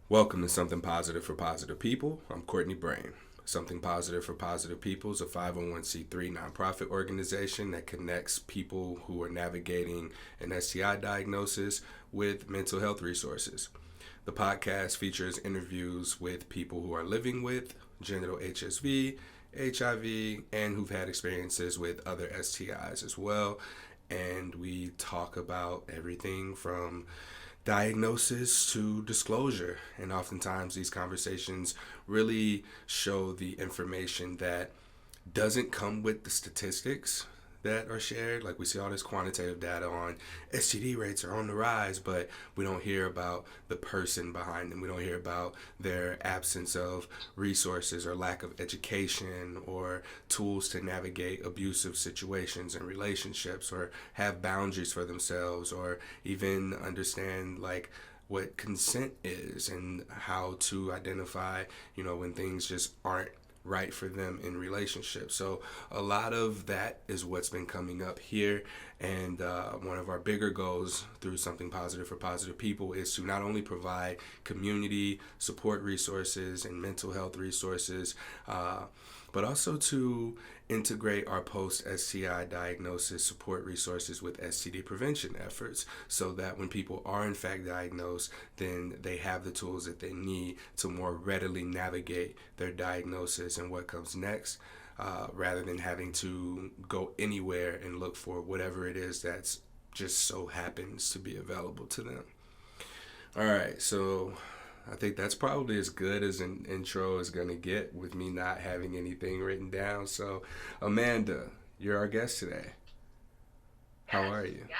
Welcome to Something Positive for Positive People. I'm Courtney Brain. Something Positive for Positive People is a 501c3 nonprofit organization that connects people who are navigating an STI diagnosis with mental health resources. The podcast features interviews with people who are living with genital HSV, HIV, and who've had experiences with other STIs as well. And we talk about everything from diagnosis to disclosure. And oftentimes these conversations really show the information that doesn't come with the statistics that are shared. Like we see all this quantitative data on STD rates are on the rise, but we don't hear about the person behind them. We don't hear about their absence of resources or lack of education or tools to navigate abusive situations and relationships or have boundaries for themselves or even understand like what consent is and how to identify, when things just aren't right for them in relationships. So a lot of that is what's been coming up here. And one of our bigger goals through Something Positive for Positive People is to not only provide community support resources and mental health resources, but also to integrate our post-STI diagnosis support resources with STD prevention efforts so that when people are in fact diagnosed, then they have the tools that they need to more readily navigate their diagnosis and what comes next, rather than having to go anywhere and look for whatever it is that's just so happens to be available to them. All right, so I think that's probably as good as an intro is going to get with me not having anything written down. So, Amanda, you're our guest today. How Yes, are you? yeah,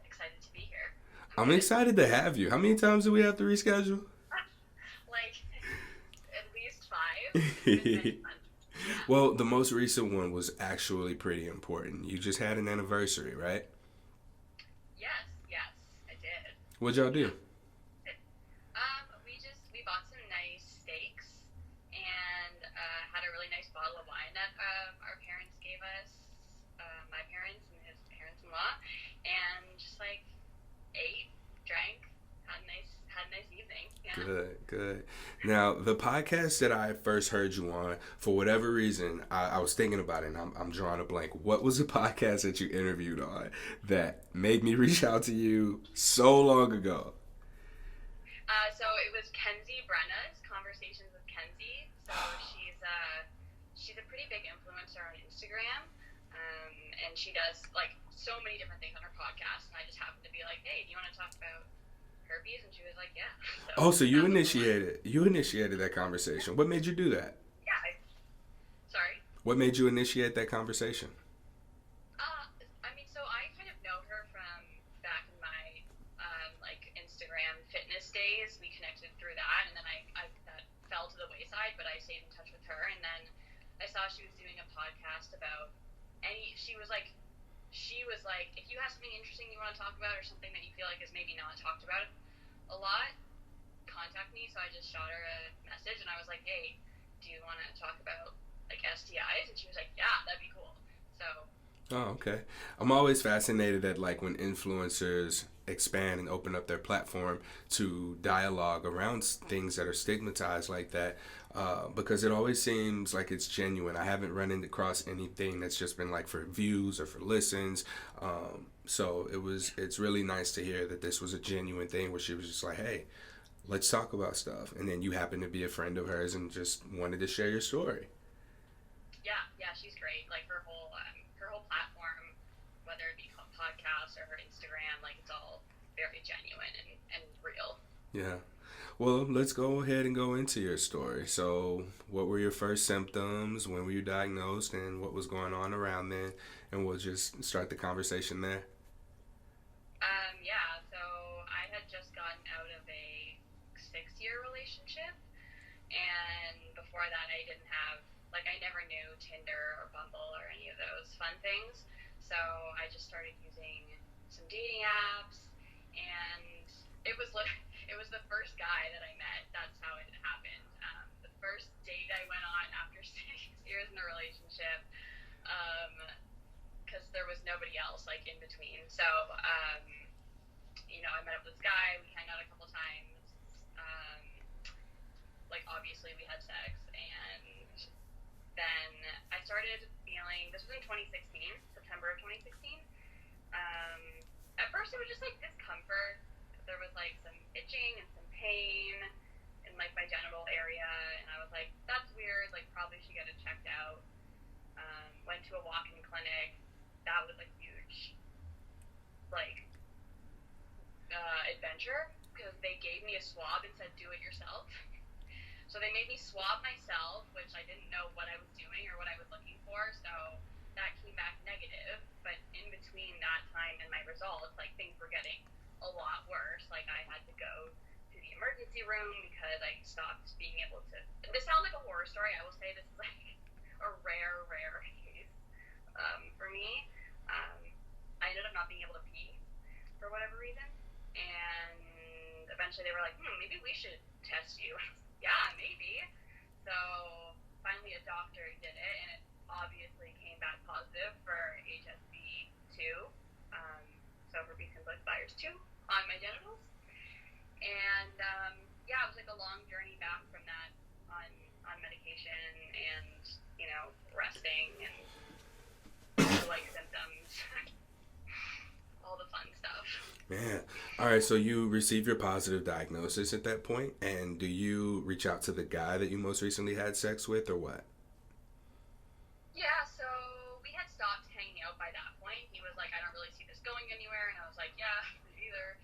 excited to be here. I'm I'm good. excited to have you. How many times do we have to reschedule? Like, at least five. It's been many months. Yeah. Well, the most recent one was actually pretty important. You just had an anniversary, right? Yes, yes, I did. What'd y'all do? Yeah. We bought some nice steaks and had a really nice bottle of wine that our parents gave us, my parents and his parents-in-law, and just like ate, drank, had a nice evening. Yeah. Good, good. Now, the podcast that I first heard you on, for whatever reason, I was thinking about it and I'm drawing a blank. What was the podcast that you interviewed on that made me reach out to you so long ago? So it was Kenzie Brenna's Conversations with Kenzie. So she's a pretty big influencer on Instagram, and she does like so many different things on her podcast. And I just happened to be like, hey, do you want to talk about herpes? And she was like, yeah. Oh, So so that was the one. you initiated that conversation. What made you do that? Yeah. Sorry. What made you initiate that conversation? I mean, so I kind of know her from back in my like Instagram fitness days. We connected through that, and then I that fell to the wayside. But I stayed in touch with her, and then I saw she was doing a podcast about any. She was like, if you have something interesting you want to talk about, or something that you feel like is maybe not talked about a lot, contact me. So I just shot her a message, and I was like, hey, do you want to talk about like STIs? And she was like, yeah, that'd be cool. So Oh, okay. I'm always fascinated at like when influencers expand and open up their platform to dialogue around things that are stigmatized like that, because it always seems like it's genuine. I haven't run into across anything that's just been like for views or for listens. So it's really nice to hear that this was a genuine thing where she was just like, hey, let's talk about stuff. And then you happen to be a friend of hers and just wanted to share your story. yeah, yeah, she's great. Like her whole platform, whether it be podcasts or her Instagram, like it's all very genuine and real. Yeah. Well, let's go ahead and go into your story. So, what were your first symptoms? When were you diagnosed? And what was going on around then? And we'll just start the conversation there. Yeah, so I had just gotten out of a 6-year relationship, and before that, I didn't have like I never knew Tinder or Bumble or any of those fun things. So I just started using some dating apps, and it was like it was the first guy that I met. That's how it happened. The first date I went on after 6 years in a relationship, because there was nobody else like in between. So I met up with this guy. We hung out a couple times. This was in 2016, September of 2016. At first it was just like discomfort. There was like some itching and some pain in like my genital area, and I was like, that's weird, like probably should get it checked out. Went to a walk-in clinic. That was a huge like adventure, because they gave me a swab and said do it yourself. So they made me swab myself, which I didn't know what I was doing or what I was looking for, so that came back negative. But in between that time and my results, like things were getting a lot worse. Like I had to go to the emergency room because I stopped being able to. This sounds like a horror story. I will say this is like a rare case for me. I ended up not being able to pee for whatever reason, and eventually they were like, maybe we should test you. Yeah, maybe. So finally a doctor did it, and it obviously came back positive for HSV 2, so herpes simplex virus 2 on my genitals. And yeah, it was like a long journey back from that on medication and, you know, resting and like symptoms, all the fun stuff. Man. All right, so you received your positive diagnosis at that point, and do you reach out to the guy that you most recently had sex with, or what? Yeah, so we had stopped hanging out by that point. He was like, I don't really see this going anywhere, and I was like, yeah, me either.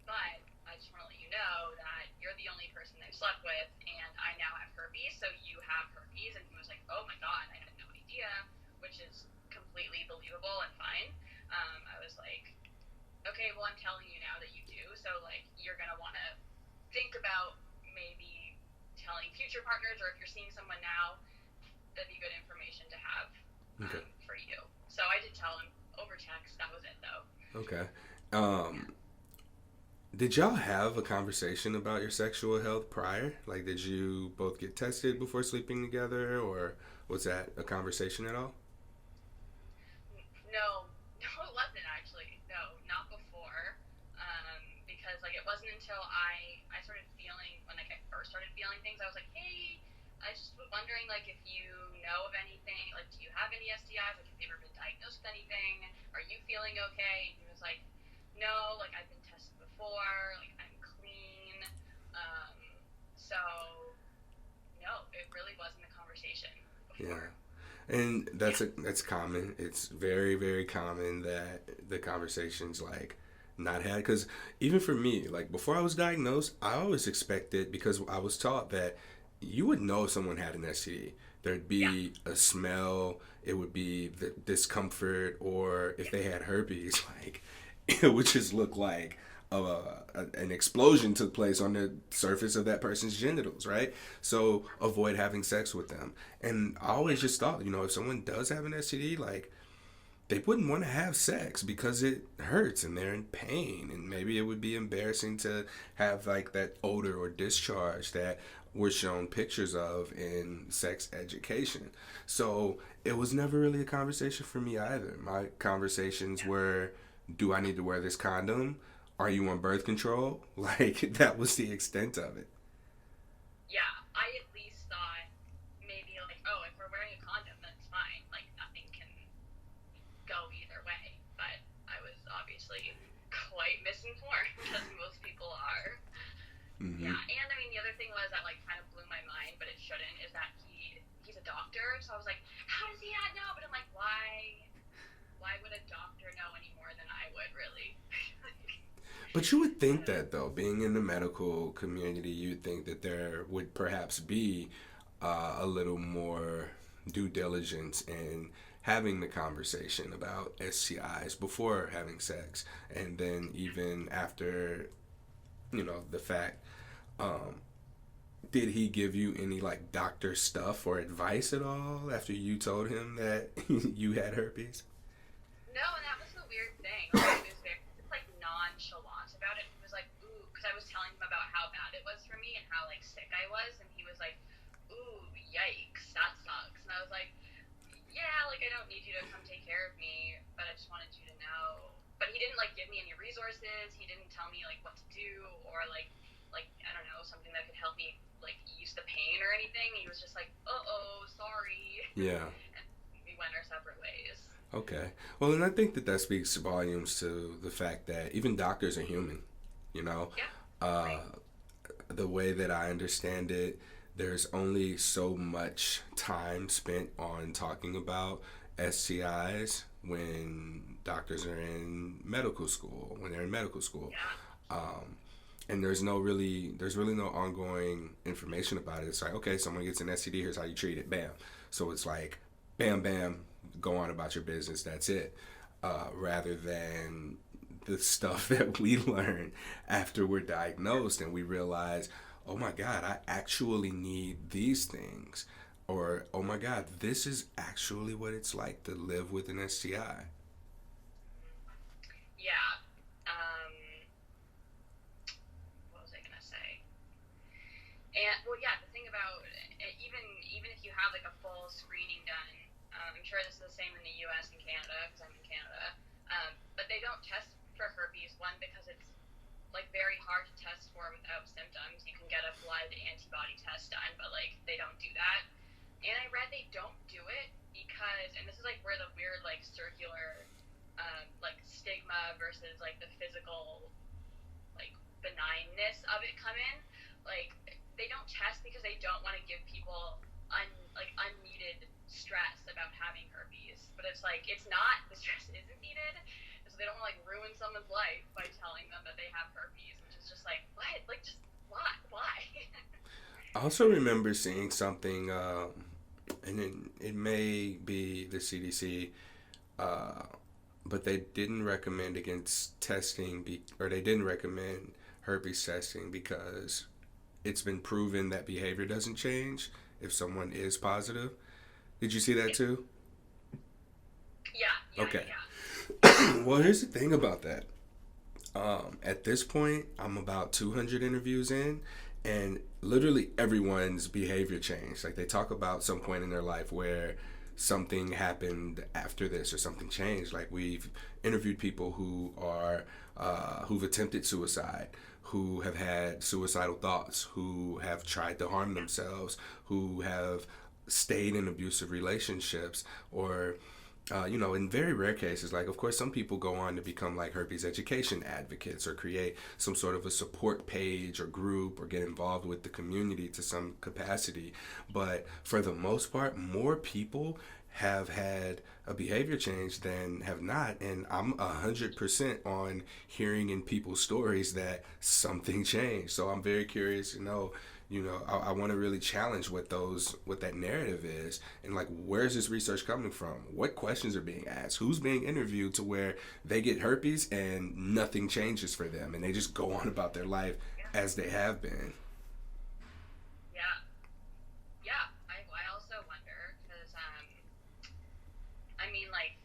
But I just want to let you know that you're the only person I've slept with, and I now have herpes, so you have herpes. And he was like, oh my god, I had no idea, which is completely believable and fine. I was like, okay, well, I'm telling you now that you do, so, like, you're going to want to think about maybe telling future partners, or if you're seeing someone now, that'd be good information to have for you. So I did tell him over text. That was it, though. Okay. Did y'all have a conversation about your sexual health prior? Like, did you both get tested before sleeping together, or was that a conversation at all? No, it wasn't actually. No, not before. Because like it wasn't until I started feeling, when like I first started feeling things, I was like, hey, I just was wondering like if you know of anything, like do you have any STIs? Like have you ever been diagnosed with anything? Are you feeling okay? And he was like, no, like I've been tested before, like I'm clean. So no, it really wasn't a conversation before. Yeah. And that's common. It's very, very common that the conversation's like not had, because even for me, like before I was diagnosed, I always expected, because I was taught that you would know if someone had an STD. There'd be a smell, it would be the discomfort, or if they had herpes, like it would just look like an explosion took place on the surface of that person's genitals, right? So avoid having sex with them. And I always just thought, if someone does have an STD, like they wouldn't want to have sex because it hurts and they're in pain, and maybe it would be embarrassing to have like that odor or discharge that we're shown pictures of in sex education. So it was never really a conversation for me either. My conversations were, do I need to wear this condom? Are you on birth control? Like, that was the extent of it. Yeah, I at least thought maybe like, oh, if we're wearing a condom, that's fine. Like nothing can go either way. But I was obviously quite misinformed, as most people are. Mm-hmm. Yeah, and I mean the other thing was that like kind of blew my mind, but it shouldn't, is that he's a doctor. So I was like, how does he not know? But I'm like, why would a doctor know any more than I would, really? But you would think that, though, being in the medical community, you'd think that there would perhaps be a little more due diligence in having the conversation about STIs before having sex, and then even after, the fact. Did he give you any like doctor stuff or advice at all after you told him that you had herpes? No, and that was the weird thing. Like, he was very like nonchalant about it. He was like, ooh, because I was telling him about how bad it was for me and how like sick I was, and he was like, ooh, yikes, that sucks. And I was like, yeah, like I don't need you to come take care of me, but I just wanted you to know. But he didn't like give me any resources. He didn't tell me like what to do, or like I don't know, something that could help me like ease the pain or anything. He was just like, oh, sorry. Yeah. And we went our separate ways. Okay. Well, and I think that speaks volumes to the fact that even doctors are human, you know? Yeah. Uh, Right. the way that I understand it, there's only so much time spent on talking about STIs when doctors are in medical school, when they're in medical school. Yeah. Um, and there's really no ongoing information about it. It's like, okay, someone gets an STD, here's how you treat it, bam. So it's like, bam, bam, go on about your business, that's it. Rather than the stuff that we learn after we're diagnosed and we realize, oh my God, I actually need these things. Or, oh my God, this is actually what it's like to live with an STI. Yeah. Um, what was I gonna say? And well, yeah, the thing about even if you have like a full screening done, I'm sure this is the same in the U.S. and Canada because I'm in Canada, but they don't test for herpes. One, because it's like very hard to test for without symptoms. You can get a blood antibody test done, but like they don't do that. And I read they don't do it because, and this is like where the weird like circular like stigma versus like the physical like benignness of it come in. Like they don't test because they don't want to give people unneeded stress about having herpes. But it's like it's not, the stress isn't needed. So they don't want to like ruin someone's life by telling them that they have herpes, which is just like what? Like just why? I also remember seeing something, and it may be the CDC, uh, but they didn't recommend against testing, or they didn't recommend herpes testing because it's been proven that behavior doesn't change if someone is positive. Did you see that too? Yeah, Okay. yeah. Well, here's the thing about that. At this point, I'm about 200 interviews in, and literally everyone's behavior changed. Like they talk about some point in their life where something happened after this or something changed. Like we've interviewed people who've attempted suicide, who have had suicidal thoughts, who have tried to harm themselves, who have stayed in abusive relationships, or in very rare cases, like of course some people go on to become like herpes education advocates or create some sort of a support page or group or get involved with the community to some capacity. But for the most part, more people have had a behavior change than have not. And I'm 100% on hearing in people's stories that something changed. So I'm very curious to know, I want to really challenge what that narrative is, and like, where's this research coming from? What questions are being asked? Who's being interviewed to where they get herpes and nothing changes for them, and they just go on about their life as they have been? Yeah. Yeah. I also wonder because I mean like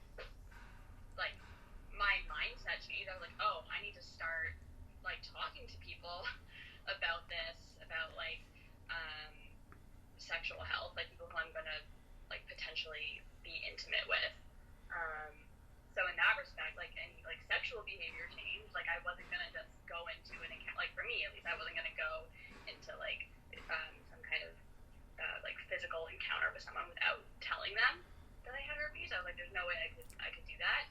my mindset changed. I was like, oh, I need to start like talking to people about this, about like sexual health, like people who I'm gonna like potentially be intimate with. Um, so in that respect, like any like sexual behavior change, like I wasn't gonna just go into an account. Like for me, at least, I wasn't gonna go into like some kind of like physical encounter with someone without telling them that I had herpes. I was like, there's no way I could do that.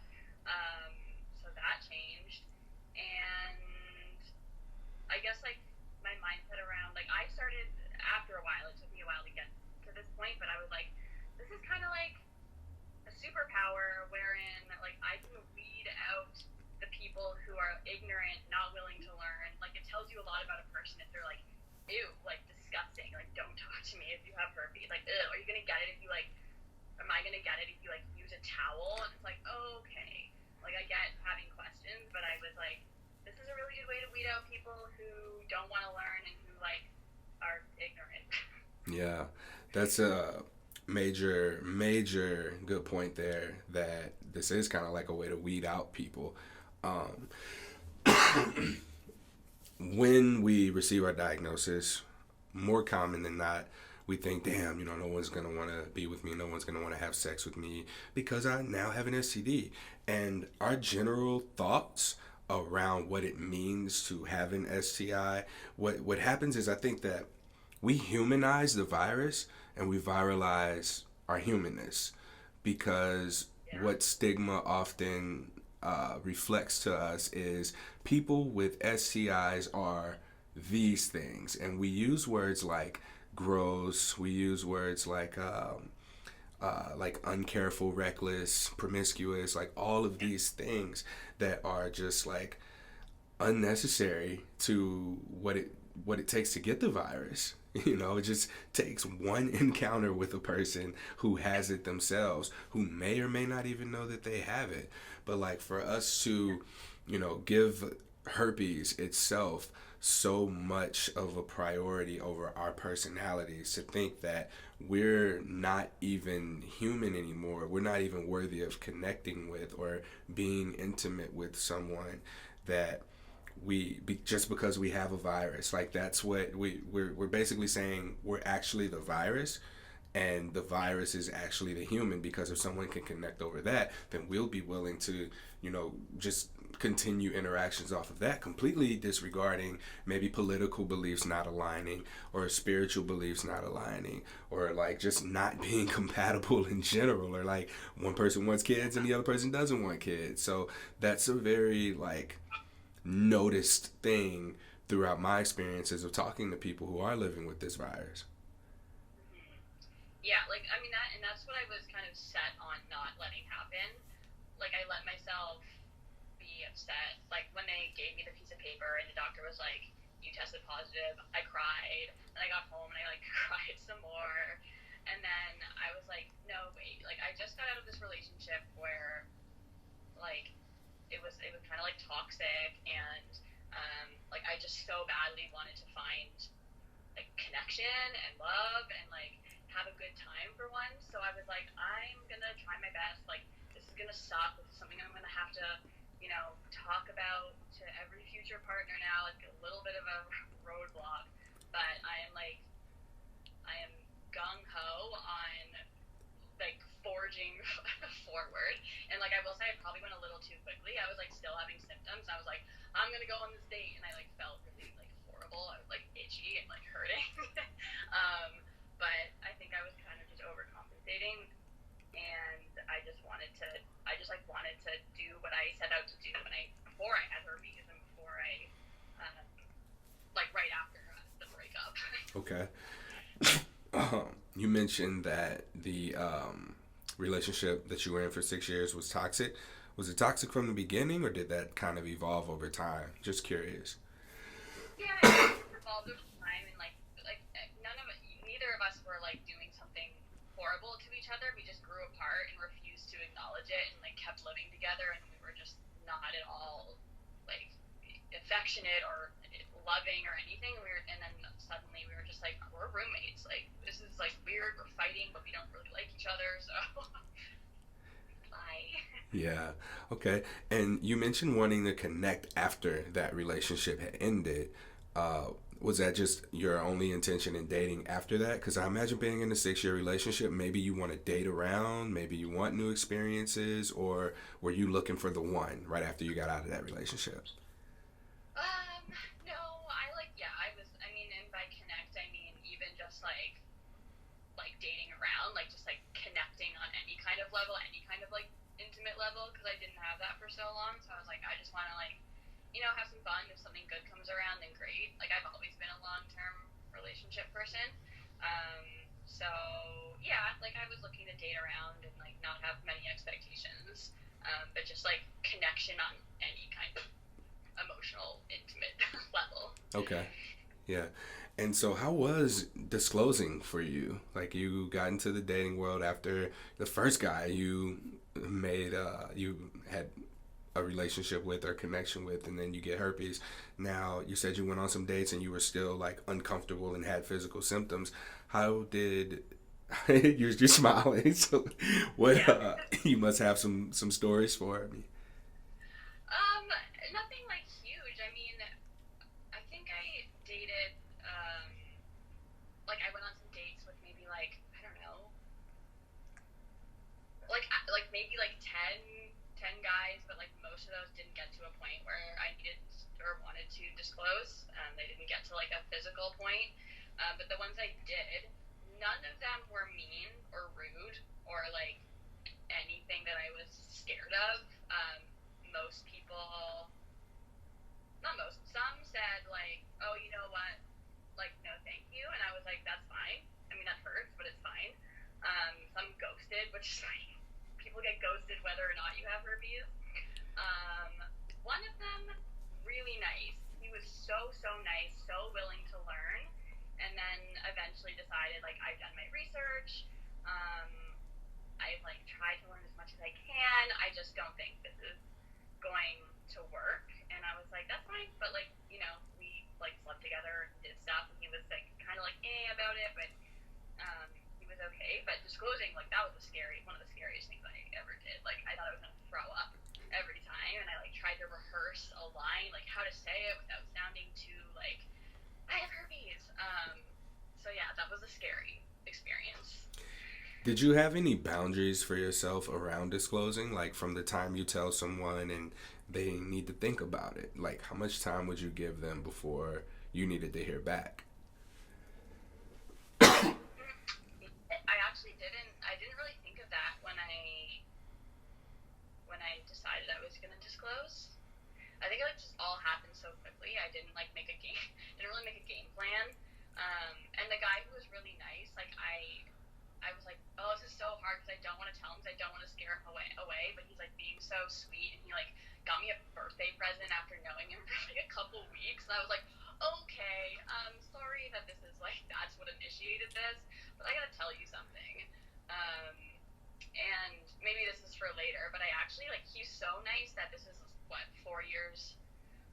So that changed, and I guess like my mindset around like I started after a while. It took me a while to get to this point, but I was like, this is kind of like a superpower wherein like I can weed out the people who are ignorant, not willing to learn. Like it tells you a lot about a person if they're like, ew, like disgusting, like don't talk to me if you have herpes. Like, ew, are you gonna get it if you like? Am I gonna get it if you like use a towel? And it's like, oh, okay. Like I get having questions, but I was like, this is a really good way to weed out people who don't want to learn and who like are ignorant. Yeah, that's a major good point there, that this is kind of like a way to weed out people. Um, when we receive our diagnosis, more common than not, we think, damn, no one's going to want to be with me. No one's going to want to have sex with me because I now have an STD. And our general thoughts around what it means to have an STI, what happens is I think that we humanize the virus and we viralize our humanness. because Yeah. what stigma often reflects to us is people with STIs are these things, and we use words like gross, we use words like uncareful, reckless, promiscuous, like all of these things that are just like unnecessary to what it takes to get the virus. You know, it just takes one encounter with a person who has it themselves, who may or may not even know that they have it. But like for us to, give herpes itself so much of a priority over our personalities, to think that we're not even human anymore, we're not even worthy of connecting with or being intimate with someone, that just because we have a virus, like that's what we're basically saying, we're actually the virus, and the virus is actually the human, because if someone can connect over that, then we'll be willing to just continue interactions off of that, completely disregarding maybe political beliefs not aligning, or spiritual beliefs not aligning, or like just not being compatible in general, or like one person wants kids and the other person doesn't want kids. So that's a very like noticed thing throughout my experiences of talking to people who are living with this virus. Yeah, like I mean that, and that's what I was kind of set on not letting happen. Like I let myself be upset. Like when they gave me the piece of paper and the doctor was like, "You tested positive," I cried, and I got home and I like cried some more, and then I was like, "No, wait!" Like I just got out of this relationship where, like, it was kind of like toxic, and like I just so badly wanted to find like connection and love and like have a good time for once. So I was like, I'm gonna try my best. Like this is gonna suck. This is something I'm gonna have to, talk about to every future partner now. Like a little bit of a roadblock, but I am gung ho on like forging forward. And like I will say, I probably went a little too quickly. I was like still having symptoms. I was like, I'm gonna go on this date, and I like felt really like horrible. I was like itchy and like hurting. But I think I was kind of just overcompensating, and I just like wanted to do what I set out to do before I had herpes, and before I, like right after the breakup. Okay. You mentioned that the relationship that you were in for 6 years was toxic. Was it toxic from the beginning, or did that kind of evolve over time? Just curious. Yeah, it evolved over time, and like neither of us were like doing something horrible to each other. We just grew apart and refused to acknowledge it, and like kept living together, and we were just not at all like affectionate or loving or anything. And then suddenly we were just like, we're roommates. Like this is like weird. We're fighting, but we don't really like each other. So bye. Yeah. Okay. And you mentioned wanting to connect after that relationship had ended. Was that just your only intention in dating after that? Because I imagine being in a 6 year relationship, maybe you want to date around, maybe you want new experiences, or were you looking for the one right after you got out of that relationship? No, I mean, and by connect, I mean even just like dating around, like just like connecting on any kind of level, any kind of like intimate level, because I didn't have that for so long. So I was like, I just want to like, have some fun. If something good comes around, then great. Like I've always been a long-term relationship person. So yeah, like I was looking to date around and like not have many expectations, but just like connection on any kind of emotional, intimate level. Okay. Yeah. And so how was disclosing for you? Like you got into the dating world after the first guy you had a relationship with or connection with, and then you get herpes. Now you said you went on some dates and you were still like uncomfortable and had physical symptoms. How did you're smiling? So what? Yeah. You must have some stories for me. Um, Nothing like huge. I mean, I think I dated, like I went on some dates with maybe like, I don't know, like maybe like 10 guys, but like most of those didn't get to a point where I needed or wanted to disclose. They didn't get to like a physical point. But the ones I did, none of them were mean or rude or like anything that I was scared of. Most people, not most, some said like, oh, you know what, like, no thank you, and I was like, that's fine. I mean, that hurts, but it's fine. Some ghosted, which is like, people get ghosted whether or not you have herpes. One of them, really nice. He was so nice, so willing to learn, and then eventually decided, like, I've done my research. I've, like, tried to learn as much as I can. I just don't think this is going to work. And I was like, that's fine. But, like, you know, we, like, slept together, did stuff, and he was, like, kind of like, about it, but he was okay. But disclosing, like, that was one of the scariest things I ever did. Like, I thought I was going to throw up every time, and I, like, tried to rehearse a line, like, how to say it without sounding too, like, I have herpes. So, yeah, that was a scary experience. Did you have any boundaries for yourself around disclosing? Like from the time you tell someone and they need to think about it, like how much time would you give them before you needed to hear back? I didn't really think of that when I decided I was going to disclose. I think it like just all happened so quickly. I didn't like didn't really make a game plan. And the guy who was really nice, like I was like, oh, this is so hard because I don't want to tell him because I don't want to scare him away. But he's like being so sweet, and he like got me a birthday present after knowing him for like a couple weeks. And I was like, okay, sorry that this is like that's what initiated this, but I gotta tell you something. And maybe this is for later, but I actually like he's so nice that this is what 4 years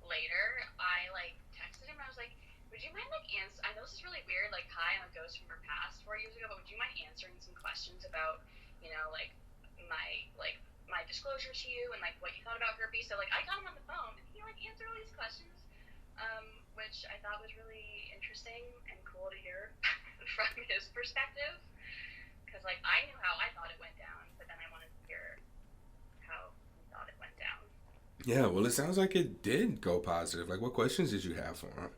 later. I like texted him. I was like, would you mind like I know this is really weird, like hi, I'm a ghost from your past 4 years ago, but would you mind answering some questions about, you know, like my disclosure to you and like what you thought about herpes? So like I got him on the phone and he like answered all these questions, which I thought was really interesting and cool to hear from his perspective, because like I knew how I thought it went down, but then I wanted to hear how he thought it went down. Yeah, well, it sounds like it did go positive. Like, what questions did you have for him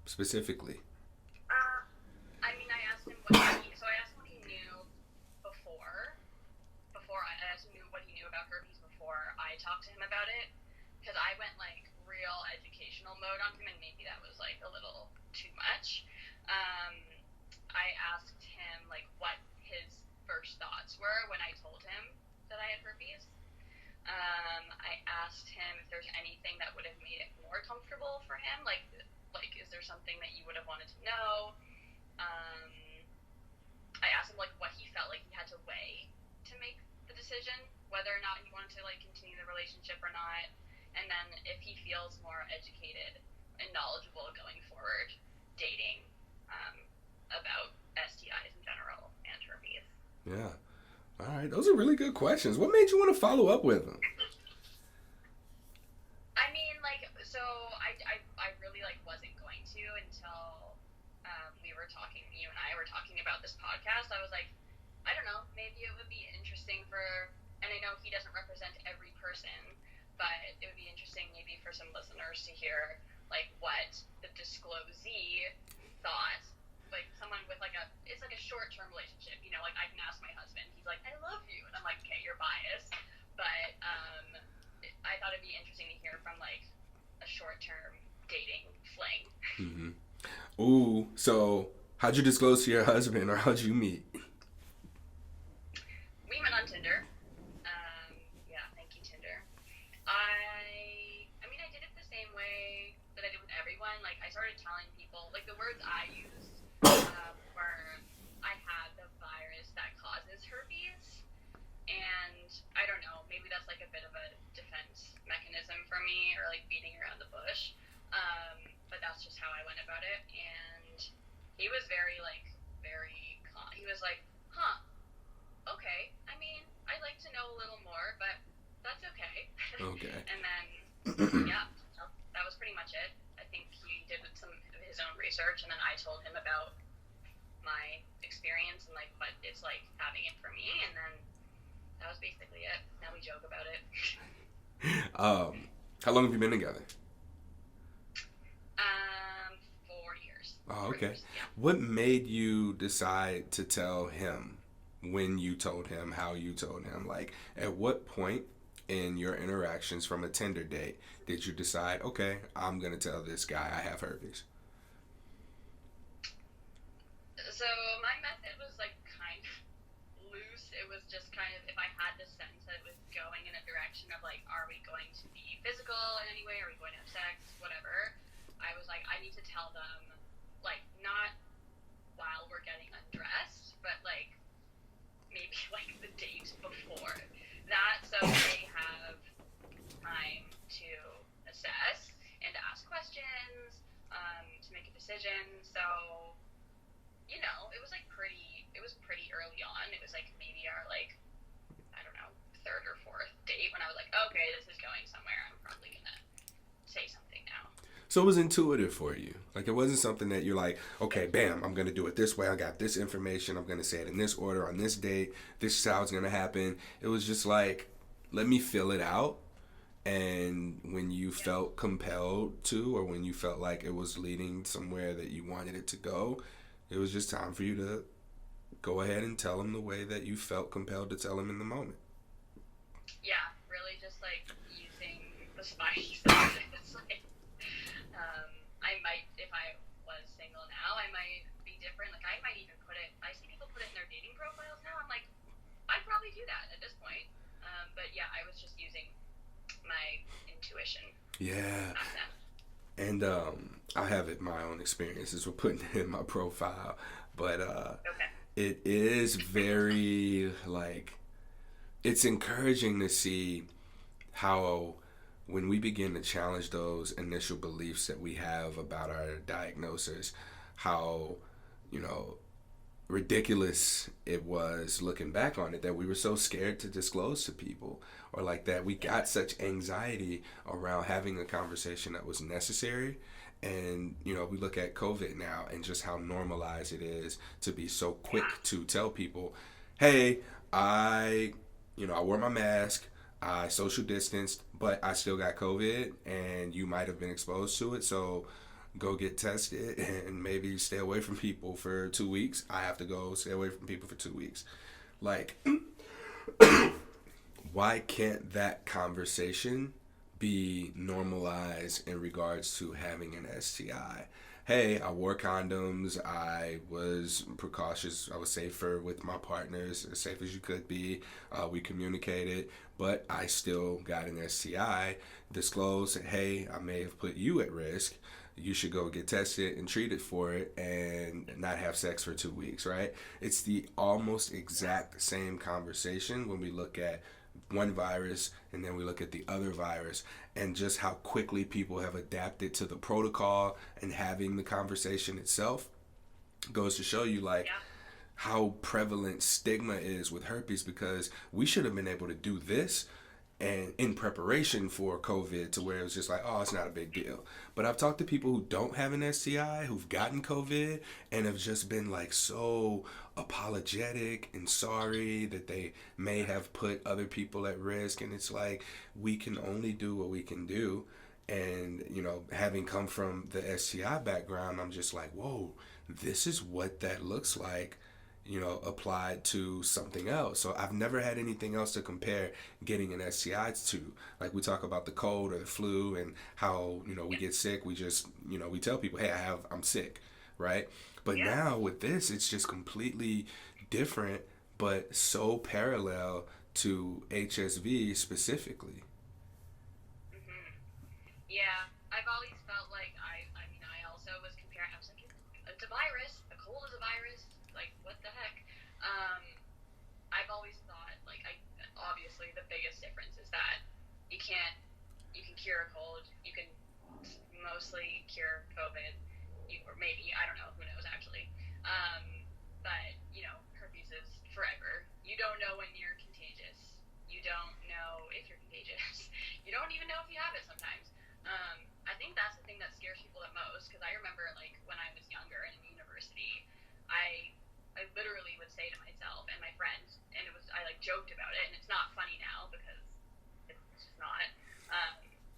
specifically? I mean, I asked him I asked him what he knew I asked him what he knew about herpes before I talked to him about it, because I went like real educational mode on him, and maybe that was like a little too much. I asked him like what his first thoughts were when I told him that I had herpes. I asked him if there's anything that would have made it more comfortable for him, like is there something that you would have wanted to know? I asked him like what he felt like he had to weigh to make the decision whether or not he wanted to like continue the relationship or not, and then if he feels more educated and knowledgeable going forward dating about STIs in general and herpes. Yeah. All right. Those are really good questions. What made you want to follow up with them? I mean, like, so I really, like, wasn't going to until you and I were talking about this podcast. I was like, I don't know, maybe it would be interesting and I know he doesn't represent every person, but it would be interesting maybe for some listeners to hear, like, what the disclosee thought. Like, someone with, like, it's like a short-term relationship, you know, like, I can ask my husband, he's like, I love you, and I'm like, okay, you're biased, but, I thought it'd be interesting to hear from, like, a short-term dating fling. Mm-hmm. Ooh, so how'd you disclose to your husband, or how'd you meet? We met on Tinder. Yeah, thank you, Tinder. I mean, I did it the same way that I did with everyone. Like, I started telling people, like, the words I used were, I had the virus that causes herpes, and I don't know, maybe that's, like, a bit of a defense mechanism for me, or, like, beating around the bush, but that's just how I went about it, and he was very calm. He was like, huh, okay, I mean, I'd like to know a little more, but that's okay. Okay. And then, yeah, that was pretty much it. I think he did some of his own research, and then I told him about my experience and, like, what it's like having it for me, and then that was basically it. Now we joke about it. How long have you been together? 4 years. Oh, 4 okay. years, yeah. What made you decide to tell him when you told him, how you told him. Like, at what point in your interactions from a Tinder date did you decide, okay, I'm going to tell this guy I have herpes? So my method was like kind of loose. It was just kind of if I had the sense that it was going in a direction of like, are we going to be physical in any way? Are we going to have sex? Whatever. I was like, I need to tell them, like, not while we're getting undressed, but like maybe like the date before that, so they have time to assess and to ask questions, to make a decision. So, you know, it was pretty early on. It was like maybe our like, I don't know, third or fourth date when I was like, okay, this is going somewhere. I'm probably gonna say something now. So it was intuitive for you. Like, it wasn't something that you're like, okay, bam, I'm going to do it this way. I got this information. I'm going to say it in this order on this date. This is how it's going to happen. It was just like, let me fill it out. And when you felt compelled to, or when you felt like it was leading somewhere that you wanted it to go, it was just time for you to go ahead and tell him the way that you felt compelled to tell him in the moment. Yeah, really just like using the spidey senses. Like, I might, if I was single now, I might be different. Like, I might even put it, I see people put it in their dating profiles now. I'm like, I'd probably do that at this point. But yeah, I was just using my intuition. Yeah. And I have it, my own experiences with putting it in my profile. But Okay. it is very, like, it's encouraging to see how when we begin to challenge those initial beliefs that we have about our diagnosis, how, you know, ridiculous it was looking back on it that we were so scared to disclose to people, or like that we got such anxiety around having a conversation that was necessary. And, you know, we look at COVID now and just how normalized it is to be so quick to tell people, hey, I wore my mask, I social distanced, but I still got COVID and you might have been exposed to it. So go get tested and maybe stay away from people for 2 weeks. I have to go stay away from people for 2 weeks. Like, why can't that conversation be normalized in regards to having an STI? Hey, I wore condoms, I was precautious, I was safer with my partners, as safe as you could be, we communicated, but I still got an STI, disclosed, hey, I may have put you at risk, you should go get tested and treated for it and not have sex for 2 weeks, right? It's the almost exact same conversation when we look at one virus and then we look at the other virus, and just how quickly people have adapted to the protocol and having the conversation itself goes to show you, like, how prevalent stigma is with herpes, because we should have been able to do this and in preparation for COVID to where it was just like, oh, it's not a big deal. But I've talked to people who don't have an STI, who've gotten COVID, and have just been like so apologetic and sorry that they may have put other people at risk. And it's like, we can only do what we can do. And, you know, having come from the STI background, I'm just like, whoa, this is what that looks like, you know, applied to something else. So I've never had anything else to compare getting an STI to. Like, we talk about the cold or the flu and how, you know, we get sick. We just, you know, we tell people, hey, I'm sick, right? But now with this, it's just completely different, but so parallel to HSV specifically. Yeah, I've always felt like I mean, I also was comparing. I was like, it's a virus. A cold is a virus. Like, what the heck? I've always thought, like, obviously the biggest difference is that you can cure a cold. You can mostly cure COVID, or maybe, I don't know, who knows actually. But you know, herpes is forever. You don't know when you're contagious. You don't know if you're contagious. You don't even know if you have it sometimes. I think that's the thing that scares people the most, because I remember, like, when I was younger and in university, I literally would say to myself and my friends, and I like joked about it, and it's not funny now because it's just not.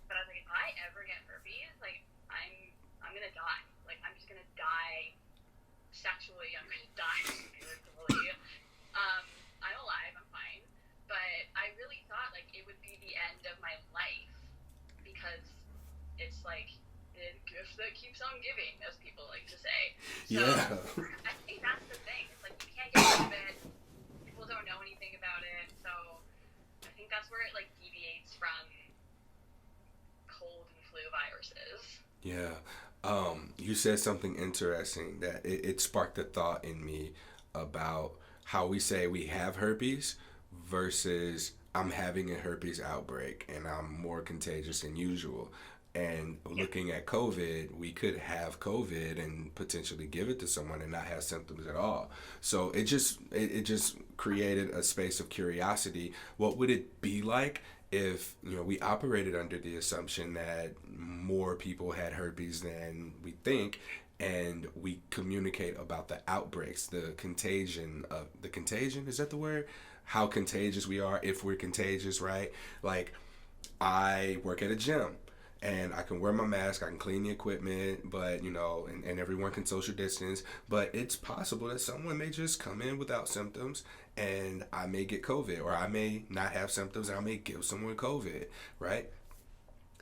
But I was like, if I ever get herpes, like, I'm gonna die. Like, I'm just gonna die sexually. I'm gonna die physically. because it's like the gift that keeps on giving, as people like to say. So Yeah. I think that's the thing. It's like you can't get rid of it. People don't know anything about it. So I think that's where it like deviates from cold and flu viruses. Yeah. You said something interesting that it sparked a thought in me about how we say we have herpes versus I'm having a herpes outbreak and I'm more contagious than usual. And looking at COVID, we could have COVID and potentially give it to someone and not have symptoms at all. So it just created a space of curiosity. What would it be like if we operated under the assumption that more people had herpes than we think, and we communicate about the outbreaks, the contagion, is that the word? How contagious we are, if we're contagious, right? Like, I work at a gym and I can wear my mask, I can clean the equipment, but and everyone can social distance, but it's possible that someone may just come in without symptoms and I may get COVID, or I may not have symptoms and I may give someone COVID, right?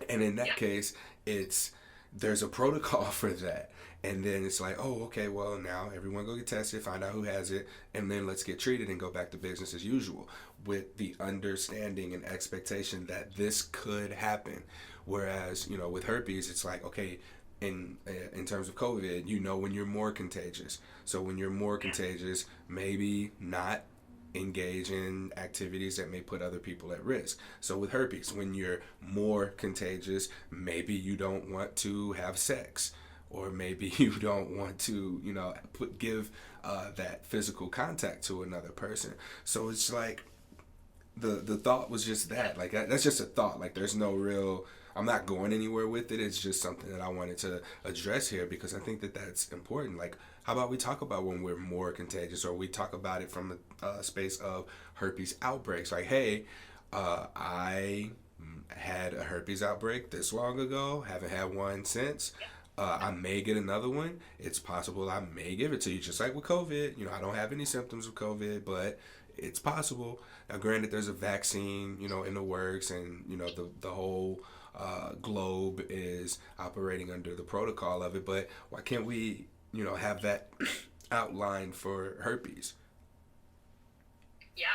And in that case, there's a protocol for that. And then it's like, oh, okay, well, now everyone go get tested, find out who has it, and then let's get treated and go back to business as usual, with the understanding and expectation that this could happen. Whereas, with herpes, it's like, okay, in terms of COVID, when you're more contagious. So when you're more contagious, maybe not engage in activities that may put other people at risk. So with herpes, when you're more contagious, maybe you don't want to have sex, or maybe you don't want to, give that physical contact to another person. So it's like the thought was just that. Like that's just a thought. Like there's no real. I'm not going anywhere with it. It's just something that I wanted to address here because I think that that's important. Like, how about we talk about when we're more contagious, or we talk about it from a space of herpes outbreaks? Like, hey, I had a herpes outbreak this long ago, haven't had one since. I may get another one. It's possible I may give it to you, just like with COVID. I don't have any symptoms of COVID, but it's possible. Now, granted, there's a vaccine, in the works, and the whole globe is operating under the protocol of it. But why can't we, have that outlined for herpes? Yeah,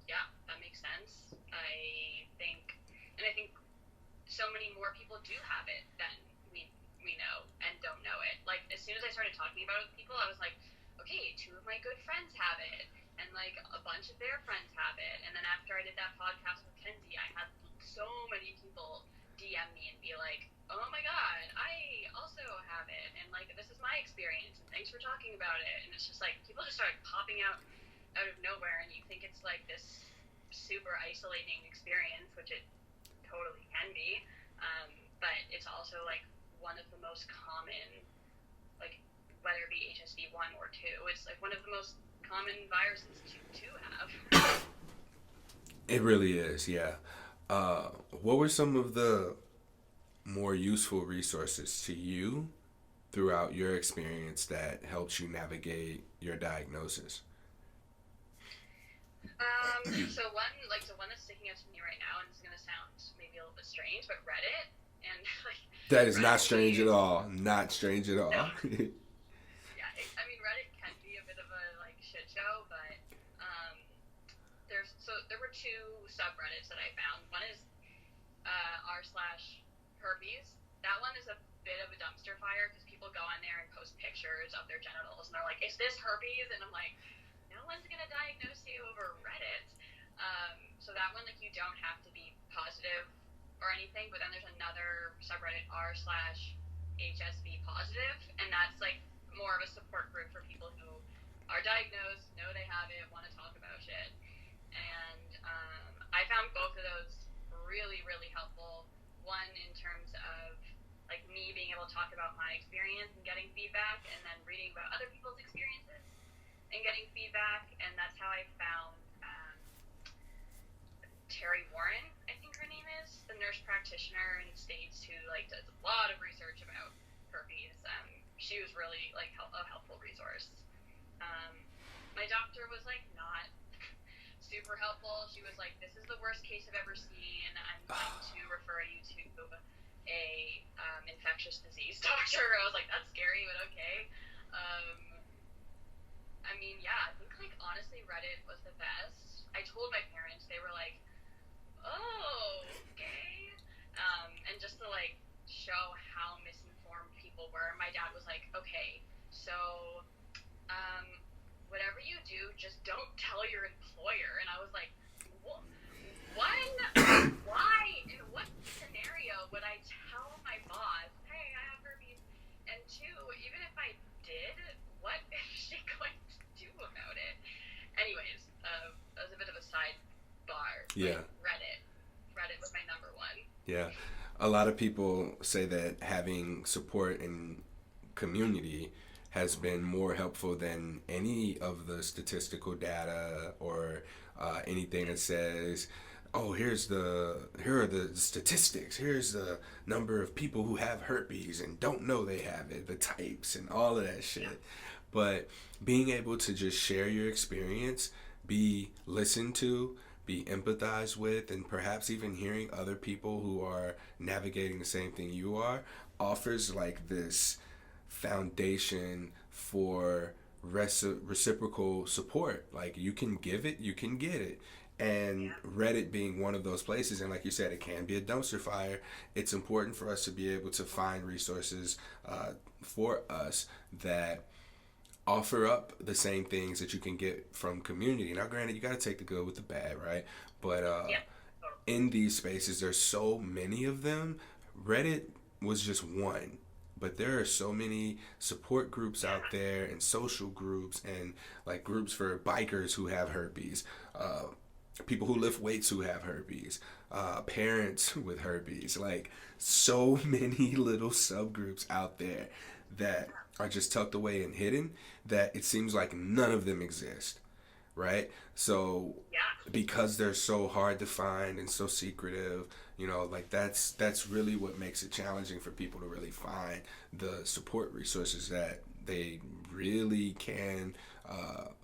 yeah, that makes sense. I think so many more people do have it than we know and don't know it. Like, as soon as I started talking about it with people, I was like, okay, 2 of my good friends have it, and like a bunch of their friends have it. And then after I did that podcast with Kenzie, I had so many people DM me and be like, oh my god, I also have it, and like this is my experience, and thanks for talking about it. And it's just like people just start popping out of nowhere, and you think it's like this super isolating experience, which it totally can be, but it's also like one of the most common, like whether it be HSV1 or 2, it's like one of the most common viruses to have. It really is, yeah. What were some of the more useful resources to you throughout your experience that helps you navigate your diagnosis? So one that's sticking out to me right now, and it's gonna sound maybe a little bit strange, but Reddit, and like That is not Reddit strange at all. Not strange at all. No. Yeah, I mean Reddit can be a bit of a like shit show, but there were 2 subreddits that I found. One is r/herpes. That one is a bit of a dumpster fire because people go on there and post pictures of their genitals, and they're like, "Is this herpes?" And I'm like, no one's gonna diagnose you over Reddit. So that one, like, you don't have to be positive or anything. But then there's another subreddit, r/HSV positive, and that's like more of a support group for people who are diagnosed, know they have it, want to talk about shit. And I found both of those really, really helpful. One in terms of like me being able to talk about my experience and getting feedback, and then reading about other people's experiences and getting feedback. And that's how I found Terry Warren, I think her name is, the nurse practitioner in the States who like does a lot of research about herpes. She was really like a helpful resource. My doctor was like not super helpful. She was like, "This is the worst case I've ever seen. I'm going to refer you to a infectious disease doctor." I was like, "That's scary, but okay." I mean, yeah, I think like honestly, Reddit was the best. I told my parents, they were like, "Oh, okay," and just to like show how misinformed people were, my dad was like, "Okay, so um, whatever you do, just don't tell your employer." And I was like, one, why? In what scenario would I tell my boss, "Hey, I have herpes"? And two, even if I did, what is she going to do about it? Anyways, that was a bit of a sidebar. Yeah. Reddit was my number one. Yeah. A lot of people say that having support in community has been more helpful than any of the statistical data or anything that says, oh, here are the statistics. Here's the number of people who have herpes and don't know they have it, the types and all of that shit. But being able to just share your experience, be listened to, be empathized with, and perhaps even hearing other people who are navigating the same thing you are offers like this foundation for reciprocal support. Like you can give it, you can get it. And Reddit being one of those places, and like you said, it can be a dumpster fire. It's important for us to be able to find resources for us that offer up the same things that you can get from community. Now, granted, you got to take the good with the bad, right? But in these spaces, there's so many of them. Reddit was just one, but there are so many support groups out there and social groups and like groups for bikers who have herpes, people who lift weights who have herpes, parents with herpes, like so many little subgroups out there that are just tucked away and hidden that it seems like none of them exist, right? So because they're so hard to find and so secretive, you know, like that's really what makes it challenging for people to really find the support resources that they really can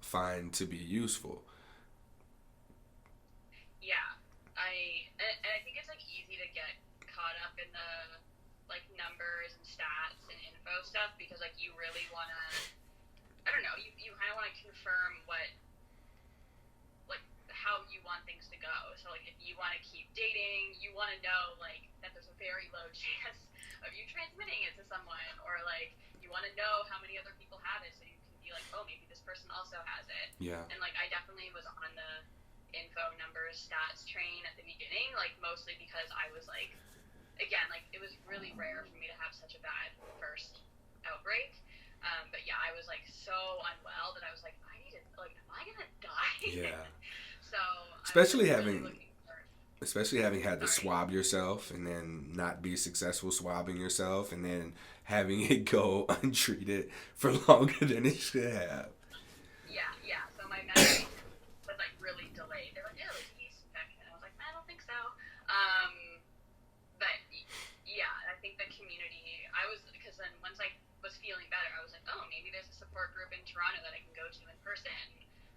find to be useful. And I think it's like easy to get caught up in the like numbers and stats and info stuff because like you really want to, I don't know, you kind of want to confirm what, like how you want things to go. So like if you want to keep dating, you want to know like that there's a very low chance of you transmitting it to someone, or like you want to know how many other people have it so you can be like, oh, maybe this person also has it. And like I definitely was on the info numbers stats train at the beginning, like mostly because I was like, again, like it was really rare for me to have such a bad first outbreak, but yeah, I was like so unwell that I was like, I need to, like, am I gonna die? So especially having had to swab yourself and then not be successful swabbing yourself and then having it go untreated for longer than it should have. So my medication was like really delayed. They're like, it's a yeast infection. I was like, I don't think so. But yeah, I think the community, because then once I was feeling better, I was like, oh, maybe there's a support group in Toronto that I can go to in person.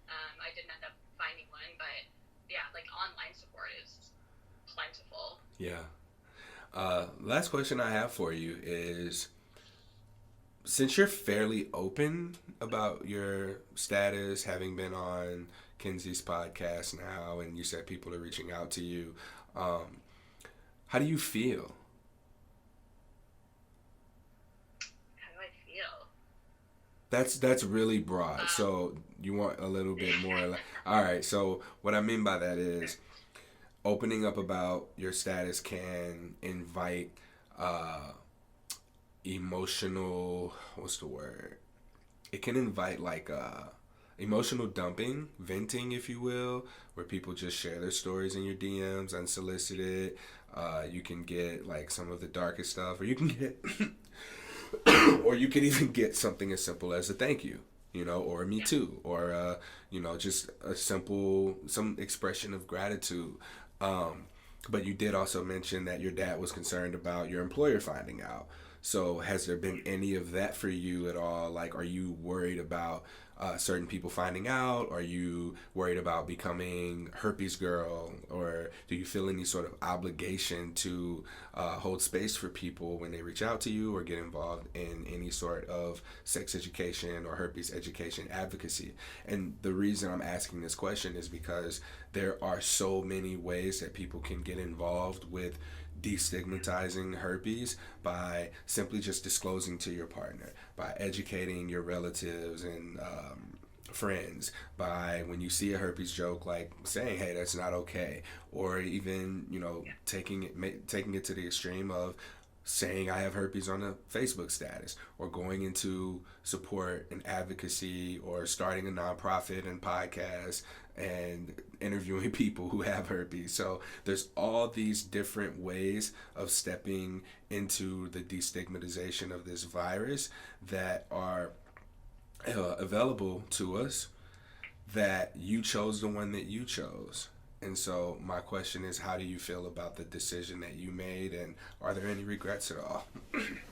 I didn't end up finding one, but yeah, like online support is plentiful. Last question I have for you is, since you're fairly open about your status, having been on Kenzie's podcast now, and you said people are reaching out to you, how do you feel? How do I feel? That's really broad. So you want a little bit more. All right. So what I mean by that is, opening up about your status can invite emotional. What's the word? It can invite like emotional dumping, venting, if you will, where people just share their stories in your DMs unsolicited. You can get like some of the darkest stuff, or you can get. Or you could even get something as simple as a thank you, you know, or me too, or you know, just some expression of gratitude. But you did also mention that your dad was concerned about your employer finding out. So has there been any of that for you at all? Like, are you worried about certain people finding out? Are you worried about becoming herpes girl? Or do you feel any sort of obligation to hold space for people when they reach out to you or get involved in any sort of sex education or herpes education advocacy? And the reason I'm asking this question is because there are so many ways that people can get involved with destigmatizing herpes by simply just disclosing to your partner, by educating your relatives and friends, by when you see a herpes joke, like saying, "Hey, that's not okay," or even taking it to the extreme of saying I have herpes on a Facebook status, or going into support and advocacy, or starting a nonprofit and podcast and interviewing people who have herpes. So there's all these different ways of stepping into the destigmatization of this virus that are available to us, that you chose the one that you chose. And so my question is, how do you feel about the decision that you made, and are there any regrets at all? Definitely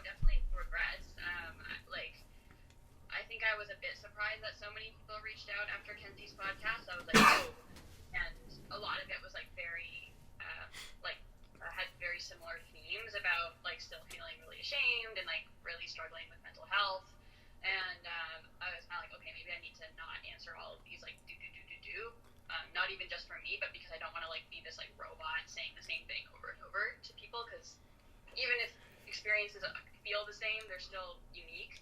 definitely regrets. I think I was a bit surprised that so many people reached out after Kenzie's podcast. I was like, oh, and a lot of it was like very, had very similar themes about like still feeling really ashamed and like really struggling with mental health. And I was kind of like, okay, maybe I need to not answer all of these like do. Not even just for me, but because I don't want to like be this like robot saying the same thing over and over to people. Because even if experiences feel the same, they're still unique.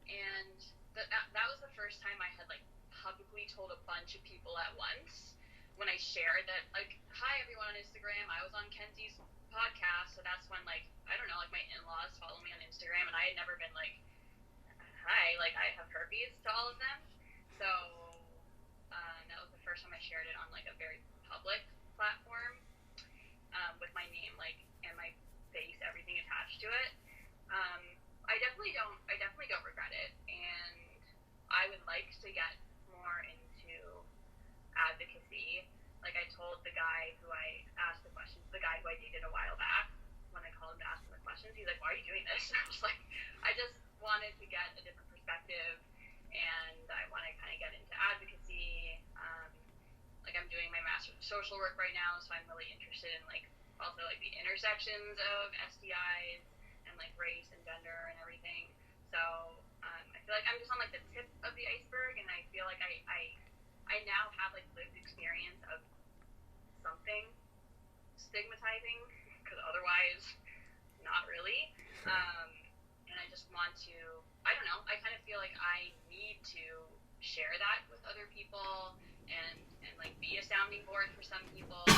And that was the first time I had like publicly told a bunch of people at once when I shared that, like, hi everyone on Instagram, I was on Kenzie's podcast. So that's when, like, I don't know, like my in-laws follow me on Instagram, and I had never been like, hi, like I have herpes to all of them. So that was the first time I shared it on like a very public platform, with my name, like, and my face, everything attached to it. I definitely don't regret it, and I would like to get more into advocacy. Like, I told the guy who I asked the questions, the guy who I dated a while back, when I called him to ask him the questions, he's like, "Why are you doing this?" I was like, I just wanted to get a different perspective, and I want to kind of get into advocacy. Like, I'm doing my master's of social work right now, so I'm really interested in like also like the intersections of STIs and like race and gender and everything. So I feel like I'm just on like the tip of the iceberg, and I feel like I now have like lived experience of something stigmatizing, because otherwise not really. And I just want to, I don't know, I kind of feel like I need to share that with other people, and like be a sounding board for some people. And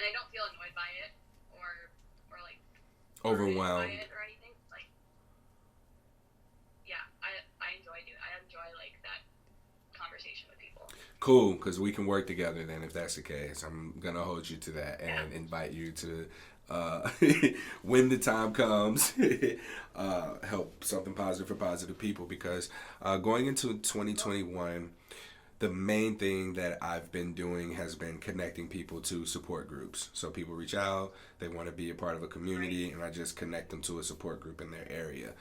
I don't feel annoyed by it or like Overwhelmed by it or anything. Like, yeah, I enjoy like that conversation with people. Cool, because we can work together then if that's the case. I'm gonna hold you to that and invite you to when the time comes help something positive for positive people, because going into 2021, the main thing that I've been doing has been connecting people to support groups. So people reach out, they want to be a part of a community, and I just connect them to a support group in their area.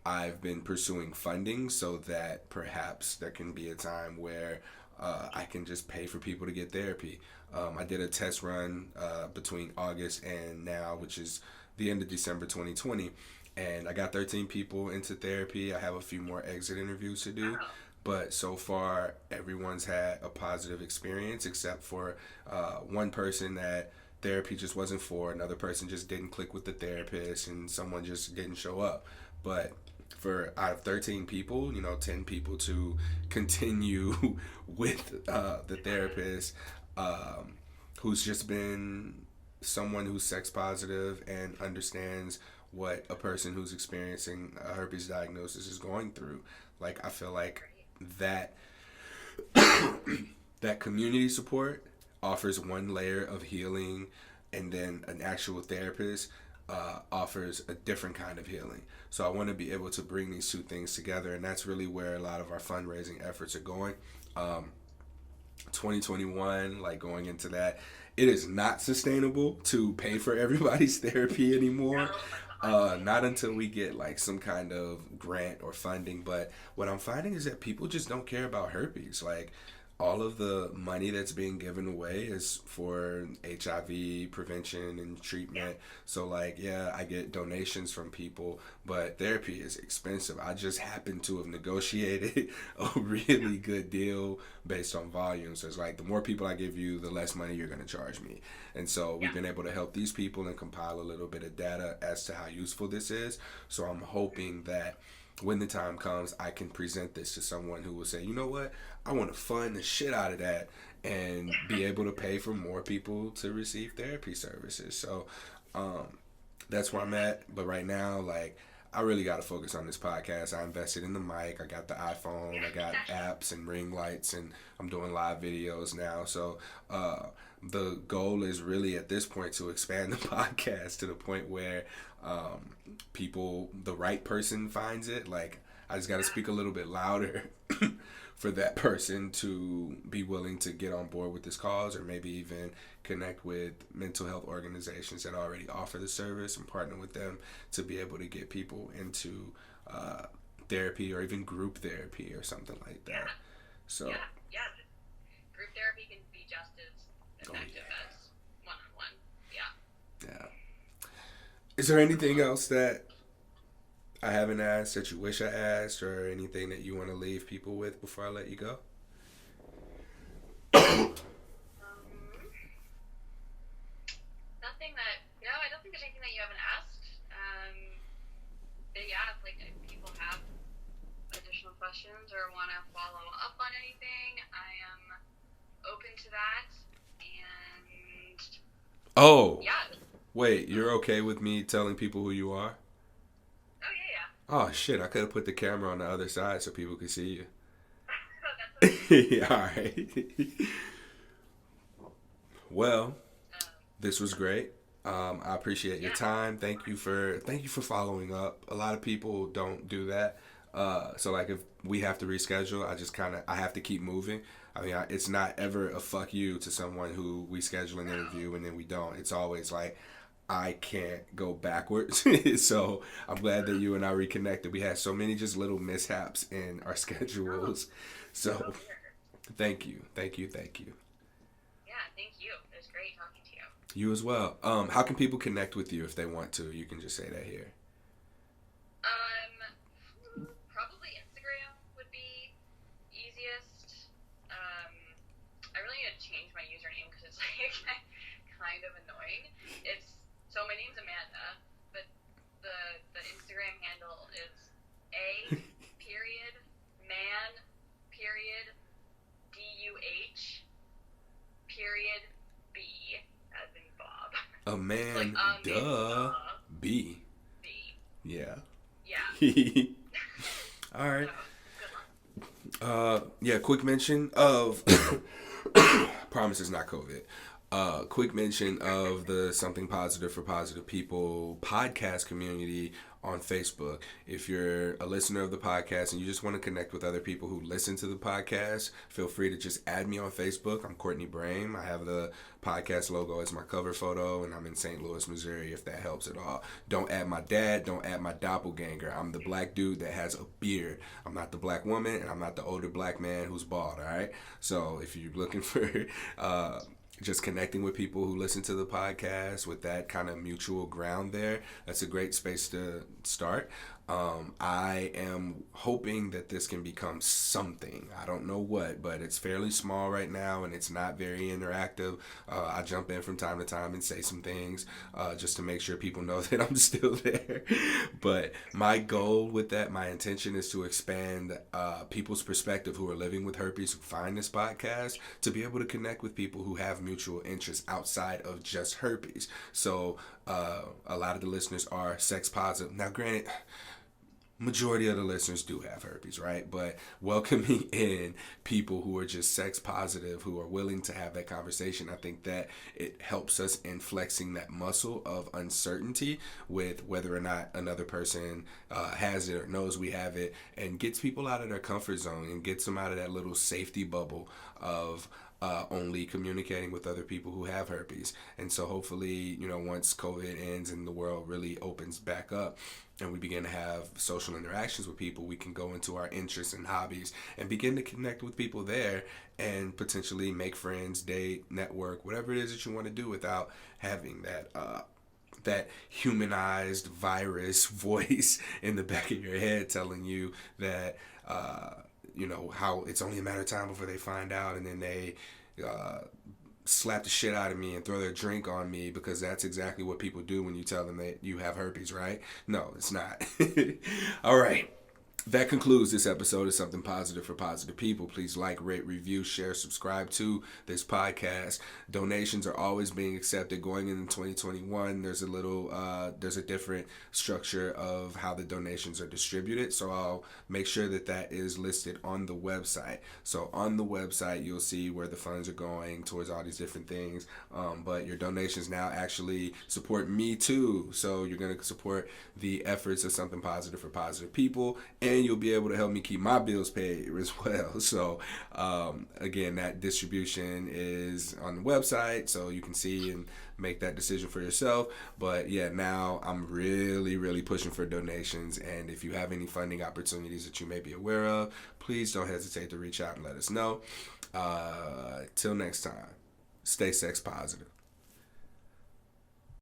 I've been pursuing funding so that perhaps there can be a time where I can just pay for people to get therapy. I did a test run between August and now, which is the end of December 2020, and I got 13 people into therapy. I have a few more exit interviews to do. But so far, everyone's had a positive experience, except for one person that therapy just wasn't for. Another person just didn't click with the therapist, and someone just didn't show up. But for out of 13 people, 10 people to continue with the therapist, who's just been someone who's sex positive and understands what a person who's experiencing a herpes diagnosis is going through. Like, I feel like that that community support offers one layer of healing, and then an actual therapist offers a different kind of healing. So I want to be able to bring these two things together, and that's really where a lot of our fundraising efforts are going. 2021, like going into that, it is not sustainable to pay for everybody's therapy anymore. Not until we get like some kind of grant or funding. But what I'm finding is that people just don't care about herpes. Like all of the money that's being given away is for HIV prevention and treatment. So like, yeah, I get donations from people, but therapy is expensive. I just happen to have negotiated a really good deal based on volume. So it's like the more people I give you, the less money you're going to charge me. And so we've been able to help these people and compile a little bit of data as to how useful this is. So I'm hoping that when the time comes, I can present this to someone who will say, you know what, I want to fund the shit out of that and be able to pay for more people to receive therapy services. So that's where I'm at. But right now, like, I really got to focus on this podcast. I invested in the mic. I got the iPhone. I got apps and ring lights, and I'm doing live videos now. So the goal is really at this point to expand the podcast to the point where people, the right person finds it. Like, I just got to speak a little bit louder for that person to be willing to get on board with this cause, or maybe even connect with mental health organizations that already offer the service and partner with them to be able to get people into therapy or even group therapy or something like that. So yeah. Group therapy can be just as effective as one-on-one. Yeah. Is there anything else that I haven't asked that you wish I asked, or anything that you want to leave people with before I let you go? Nothing that, I don't think there's anything that you haven't asked. But yeah, like if people have additional questions or want to follow up on anything, I am open to that. And wait, you're okay with me telling people who you are? Oh yeah. Oh shit, I could have put the camera on the other side so people could see you. That's okay. All right. Well, this was great. I appreciate your time. Thank you for following up. A lot of people don't do that. So like if we have to reschedule, I have to keep moving. I mean, it's not ever a fuck you to someone who we schedule an interview and then we don't. It's always like, I can't go backwards. So I'm glad that you and I reconnected. We had so many just little mishaps in our schedules. So thank you. Yeah, thank you. It was great talking to you. You as well. How can people connect with you if they want to? You can just say that here. Probably Instagram would be easiest. I really need to change my username because it's like kind of annoying. So my name's Amanda, but the Instagram handle is A period man period DUH period B as in Bob. A man, duh. B. Yeah. All right. Yeah, quick mention of promise it's not COVID. Quick mention of the Something Positive for Positive People podcast community on Facebook. If you're a listener of the podcast and you just want to connect with other people who listen to the podcast, feel free to just add me on Facebook. I'm Courtney Brame. I have the podcast logo as my cover photo, and I'm in St. Louis, Missouri, if that helps at all. Don't add my dad. Don't add my doppelganger. I'm the black dude that has a beard. I'm not the black woman, and I'm not the older black man who's bald, all right? So if you're looking for just connecting with people who listen to the podcast with that kind of mutual ground there, that's a great space to start. I am hoping that this can become something. I don't know what, but it's fairly small right now and it's not very interactive. I jump in from time to time and say some things just to make sure people know that I'm still there. But my goal with that, my intention is to expand people's perspective who are living with herpes, who find this podcast, to be able to connect with people who have mutual interests outside of just herpes. So a lot of the listeners are sex positive. Now, granted, majority of the listeners do have herpes, right? But welcoming in people who are just sex positive, who are willing to have that conversation, I think that it helps us in flexing that muscle of uncertainty with whether or not another person has it or knows we have it, and gets people out of their comfort zone and gets them out of that little safety bubble of only communicating with other people who have herpes. And so hopefully, once COVID ends and the world really opens back up and we begin to have social interactions with people, we can go into our interests and hobbies and begin to connect with people there and potentially make friends, date, network, whatever it is that you want to do without having that humanized virus voice in the back of your head telling you that how it's only a matter of time before they find out, and then they slap the shit out of me and throw their drink on me, because that's exactly what people do when you tell them that you have herpes, right? No, it's not. All right. That concludes this episode of Something Positive for Positive People. Please like, rate, review, share, subscribe to this podcast. Donations are always being accepted. Going into 2021, there's a different structure of how the donations are distributed. So I'll make sure that is listed on the website. So on the website, you'll see where the funds are going towards all these different things. But your donations now actually support me too. So you're going to support the efforts of Something Positive for Positive People, and you'll be able to help me keep my bills paid as well. So again, that distribution is on the website, so you can see and make that decision for yourself. But yeah, now I'm really, really pushing for donations, and if you have any funding opportunities that you may be aware of, please don't hesitate to reach out and let us know. Till next time, stay sex positive.